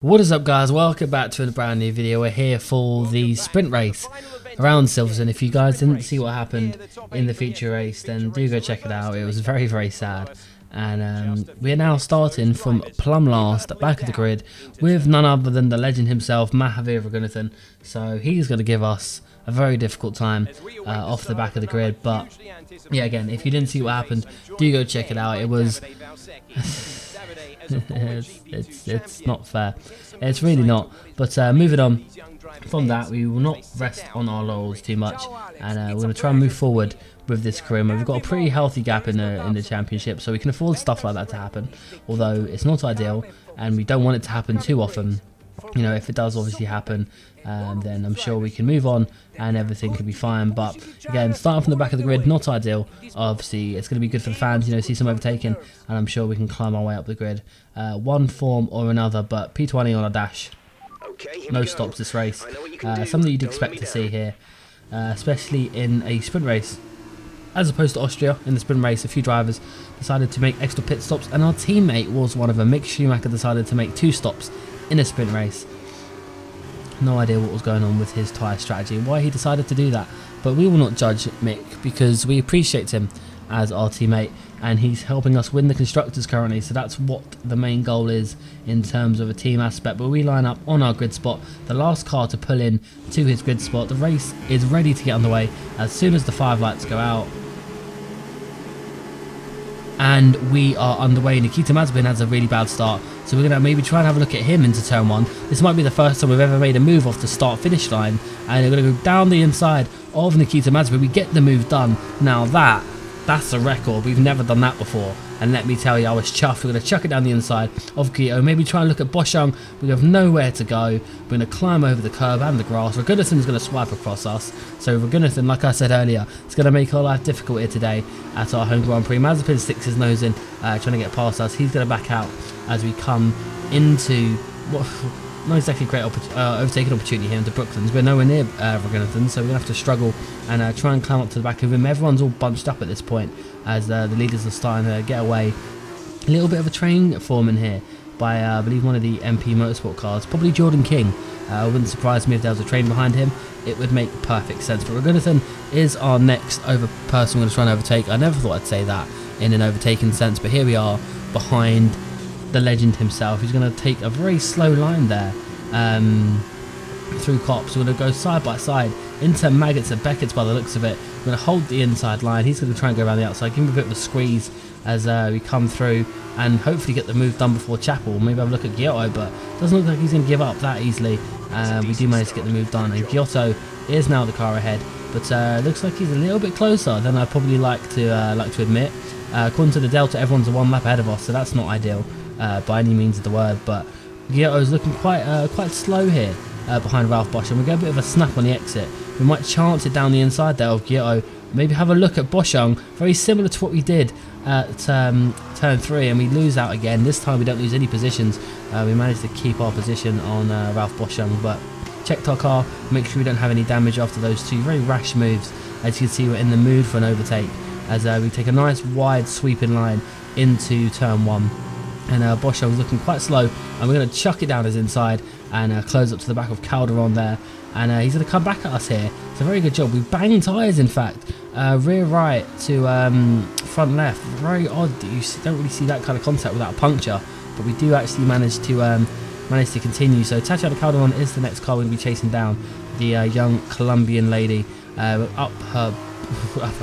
What is up, guys? Welcome back to a brand new video. We're here for the sprint race around Silverstone. If you guys didn't see what happened in the feature race, then do go check it out. It was very sad. And we're now starting from plumb last at back of the grid with none other than the legend himself, Mahavir. So he's going to give us a very difficult time off the back of the grid. But yeah, again, if you didn't see what happened, do go check it out. It was it's not fair. It's really not. But moving on from that, we will not rest on our laurels too much, and we're going to try and move forward with this career mode. We've got a pretty healthy gap in the championship, so we can afford stuff like that to happen. Although it's not ideal, and we don't want it to happen too often. You know, if it does obviously happen, then I'm sure we can move on and everything could be fine. But again, starting from the back of the grid, not ideal. Obviously, it's going to be good for the fans, you know, see some overtaking, and I'm sure we can climb our way up the grid, one form or another. But P20 on a dash, no stops this race, something you'd expect to see here, especially in a sprint race. As opposed to Austria, in the sprint race, a few drivers decided to make extra pit stops, and our teammate was one of them. Mick decided to make 2 stops in a sprint race. No idea what was going on with his tyre strategy and why he decided to do that, but we will not judge Mick because we appreciate him as our teammate, and he's helping us win the constructors currently, so that's what the main goal is in terms of a team aspect. But we line up on our grid spot, the last car to pull in to his grid spot. The race is ready to get underway as soon as the 5 lights go out. And we are underway. Nikita Mazepin has a really bad start, so we're going to maybe try and have a look at him into turn 1. This might be the first time we've ever made a move off the start-finish line, and we're going to go down the inside of Nikita Mazepin. We get the move done. Now that's a record. We've never done that before, and let me tell you, I was chuffed. We're going to chuck it down the inside of Guillaume, maybe try and look at Boschung. We have nowhere to go. We're going to climb over the curb and the grass. Ragunathan's going to swipe across us, so Ragunathan, like I said earlier, it's going to make our life difficult here today at our home Grand Prix. Mazepin sticks his nose in, trying to get past us. He's going to back out as we come into what not exactly a great overtaking opportunity here into Brooklands. We're nowhere near Ragunathan, so we're going to have to struggle and try and climb up to the back of him. Everyone's all bunched up at this point as the leaders are starting to get away. A little bit of a train forming here by, I believe, one of the MP Motorsport cars, probably Jordan King. It wouldn't surprise me if there was a train behind him. It would make perfect sense. But Ragunathan is our next person we're going to try and overtake. I never thought I'd say that in an overtaking sense, but here we are behind the legend himself. He's going to take a very slow line there through Cops. We're going to go side by side into Maggots and Beckett's by the looks of it. We're going to hold the inside line. He's going to try and go around the outside, give him a bit of a squeeze as we come through and hopefully get the move done before Chapel. Maybe have a look at Giotto, but it doesn't look like he's going to give up that easily. We do manage to get the move done, and Giotto is now the car ahead, but looks like he's a little bit closer than I'd probably like to admit. According to the Delta, everyone's a 1 lap ahead of us, so that's not ideal by any means of the word. But Giotto's looking quite slow here behind Ralph Bosch, and we get a bit of a snap on the exit. We might chance it down the inside there of Giotto. Maybe have a look at Boschung, very similar to what we did at turn 3, and we lose out again. This time we don't lose any positions. We managed to keep our position on Ralph Boschung, but checked our car, make sure we don't have any damage after those 2 very rash moves. As you can see, we're in the mood for an overtake as we take a nice wide sweeping line into turn 1. And Boschung's looking quite slow, and we're going to chuck it down his inside and close up to the back of Calderon there. And he's going to come back at us here. It's a very good job. We banged tyres, in fact. Rear right to front left. Very odd that you don't really see that kind of contact without a puncture. But we do actually manage to continue. So Tatiana Calderon is the next car we're going to be chasing down. The young Colombian lady up her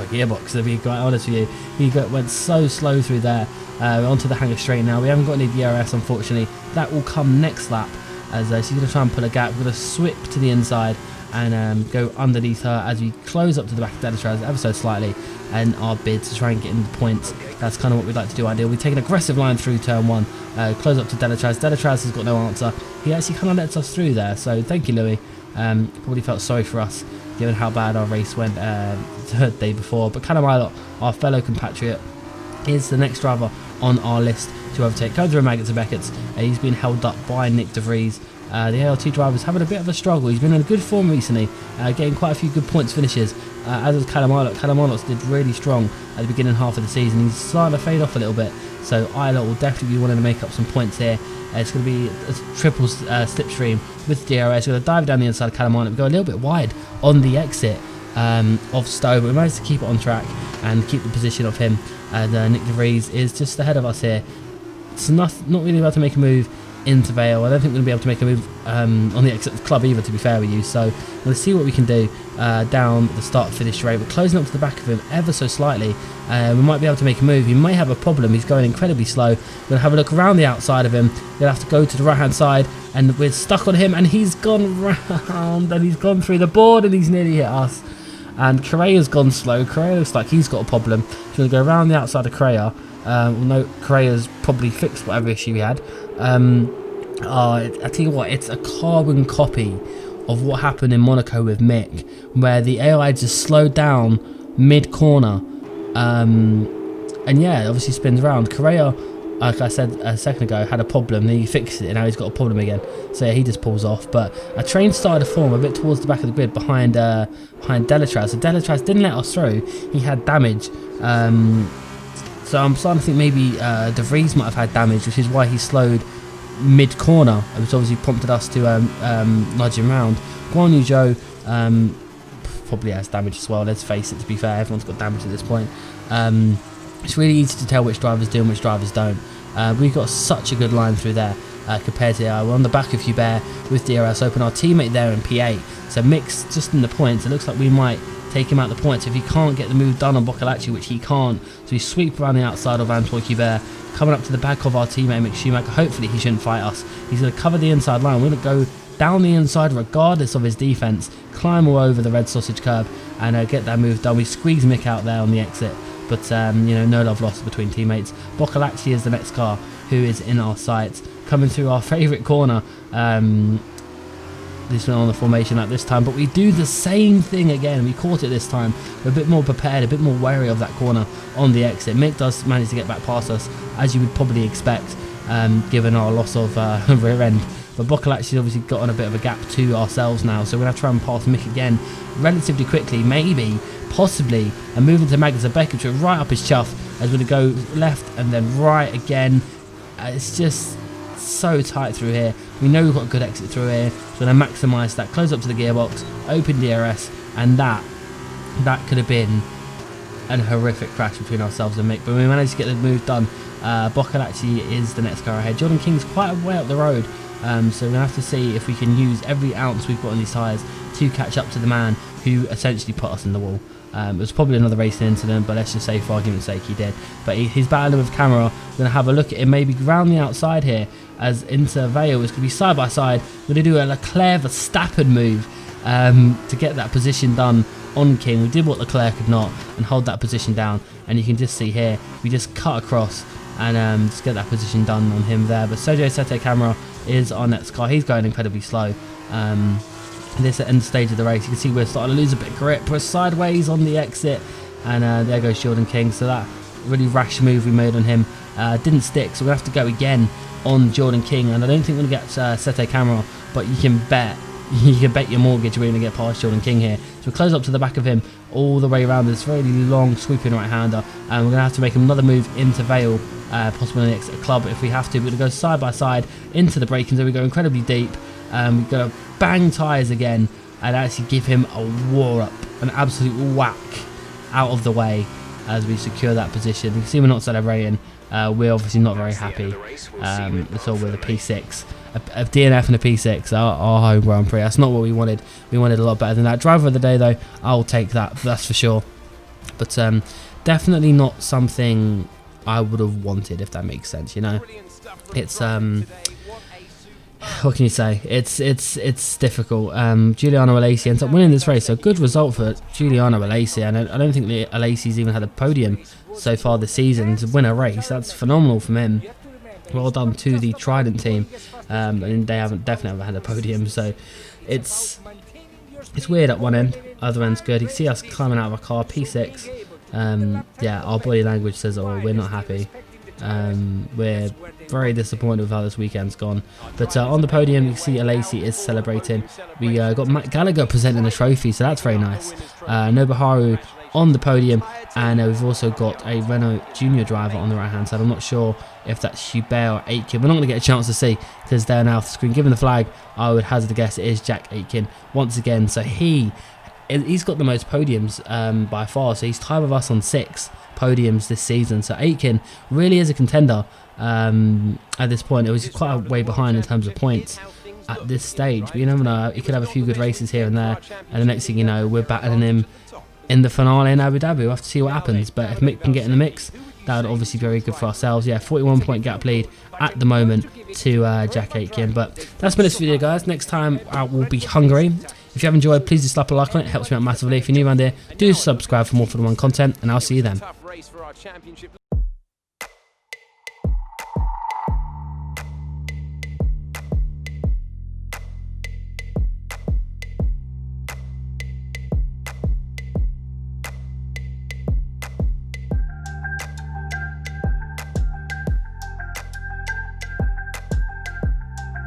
gearbox, to be quite honest with you. He went so slow through there. Onto the hanger straight now. We haven't got any DRS, unfortunately. That will come next lap as she's going to try and pull a gap. We're going to swip to the inside and go underneath her as we close up to the back of Delatraz ever so slightly and our bid to try and get in the points. That's kind of what we'd like to do ideally. We take an aggressive line through turn 1, close up to Delatraz. Delatraz has got no answer. He actually kind of lets us through there, so thank you, Louis. Probably felt sorry for us given how bad our race went the day before. But Callum, our fellow compatriot, is the next driver on our list to overtake. Going through Maggots and Beckett's, he's been held up by Nick De Vries. The ALT driver's having a bit of a struggle. He's been in a good form recently, getting quite a few good points finishes, as is Callum Ilott. Callum Ilott did really strong at the beginning half of the season. He's starting to fade off a little bit, so Ilott will definitely be wanting to make up some points here It's going to be a triple slipstream with DRS. We're going to dive down the inside of Calamine and go a little bit wide on the exit of Stowe, but we managed to keep it on track and keep the position of him. And Nick De Vries is just ahead of us here. It's not really about to make a move into Vale. I don't think we're going to be able to make a move on the exit of the club either, to be fair with you. So we're going to see what we can do down the start-finish straight. We're closing up to the back of him ever so slightly. We might be able to make a move. He may have a problem. He's going incredibly slow. We're going to have a look around the outside of him. We'll have to go to the right-hand side, and we're stuck on him, and he's gone round, and he's gone through the board, and he's nearly hit us. And Correa's gone slow. Correa looks like he's got a problem. He's going to go around the outside of Correa. No, Correa's probably fixed whatever issue he had. I tell you what, it's a carbon copy of what happened in Monaco with Mick, where the AI just slowed down mid-corner. And yeah, it obviously spins around. Correa, like I said a second ago, had a problem. Then he fixed it, and now he's got a problem again. So yeah, he just pulls off. But a train started to form a bit towards the back of the grid behind Delatraz. So Delatraz didn't let us through. He had damage. So I'm starting to think maybe De Vries might have had damage, which is why he slowed mid-corner, which obviously prompted us to nudge him round. Guan Yu Zhou probably has damage as well, let's face it, to be fair. Everyone's got damage at this point. It's really easy to tell which drivers do and which drivers don't. We've got such a good line through there compared to we're on the back of Hubert with DRS Open, our teammate there in P8. So Mick's just in the points. It looks like we might take him out the points if he can't get the move done on Boccolacci, which he can't. So we sweep around the outside of Antoine Hubert, coming up to the back of our teammate Mick Schumacher. Hopefully he shouldn't fight us. He's going to cover the inside line. We're going to go down the inside regardless of his defence, climb all over the red sausage curb and get that move done. We squeeze Mick out there on the exit, but you know, no love lost between teammates. Boccolacci is the next car who is in our sights, coming through our favourite corner. This one on the formation like this time, but we do the same thing again. We caught it this time. We're a bit more prepared, a bit more wary of that corner on the exit. Mick does manage to get back past us, as you would probably expect, given our loss of rear end. But Boccolacci's obviously got on a bit of a gap to ourselves now, so we're going to try and pass Mick again relatively quickly, maybe, possibly, and move into Magnus Beckett right up his chuff as we're going to go left and then right again. It's just so tight through here. We know we've got a good exit through here, so we're going to maximise that, close up to the gearbox, open DRS, and that could have been a horrific crash between ourselves and Mick, but we managed to get the move done. Boccolacci is the next car ahead. Jordan King's quite a way up the road, so we're going to have to see if we can use every ounce we've got on these tyres to catch up to the man who essentially put us in the wall. It was probably another racing incident, but let's just say for argument's sake he did. But he's battling with camera. We're going to have a look at him maybe round the outside here as into Vale. It's going to be side by side. We're going to do a Leclerc Verstappen move to get that position done on King. We did what Leclerc could not and hold that position down. And you can just see here, we just cut across and just get that position done on him there. But Sergio Sette Camara is our next car. He's going incredibly slow. This end stage of the race, you can see we're starting to lose a bit of grip. We're sideways on the exit, and there goes Jordan King. So that really rash move we made on him didn't stick, so we're going to have to go again on Jordan King. And I don't think we're going to get Sette Camara, but you can bet your mortgage we're going to get past Jordan King here. So we close up to the back of him all the way around this really long sweeping right hander, and we're going to have to make another move into Vale, possibly on the exit club if we have to. We're going to go side by side into the braking zone. We go incredibly deep. We've got to bang tyres again and actually give him a war up, an absolute whack out of the way as we secure that position. You can see we're not celebrating. We're obviously not very happy. It's all with a P6, a DNF and a P6, our home Grand Prix. That's not what we wanted. We wanted a lot better than that. Driver of the day though, I'll take that, that's for sure. But definitely not something I would have wanted, if that makes sense, you know. It's what can you say? It's difficult. Giuliano Alesi ends up winning this race, so good result for Giuliano Alesi. And I don't think the Alesi's even had a podium so far this season to win a race. That's phenomenal from him. Well done to the Trident team, and they definitely haven't had a podium. So it's weird at one end, other end's good. You can see us climbing out of a car, P6. Yeah, our body language says, oh, we're not happy. We're very disappointed with how this weekend's gone. But on the podium, you can see Alesi is celebrating. We got Matt Gallagher presenting a trophy, so that's very nice. Nobuharu on the podium. And we've also got a Renault Junior driver on the right hand side. I'm not sure if that's Schubert or Aitken. We're not going to get a chance to see because they're now off the screen. Given the flag, I would hazard a guess it is Jack Aitken once again. So he's got the most podiums by far. So he's tied with us on 6 podiums this season. So Aitken really is a contender at this point. It was quite a way behind in terms of points at this stage. But you never know. He could have a few good races here and there. And the next thing you know, we're battling him in the finale in Abu Dhabi. We'll have to see what happens. But if Mick can get in the mix, that would obviously be very good for ourselves. Yeah, 41 point gap lead at the moment to Jack Aitken. But that's been this video, guys. Next time out will be Hungary. If you have enjoyed, please do slap a like on it. It helps me out massively. If you're new around here, do subscribe for more Formula 1 content, and I'll see you then.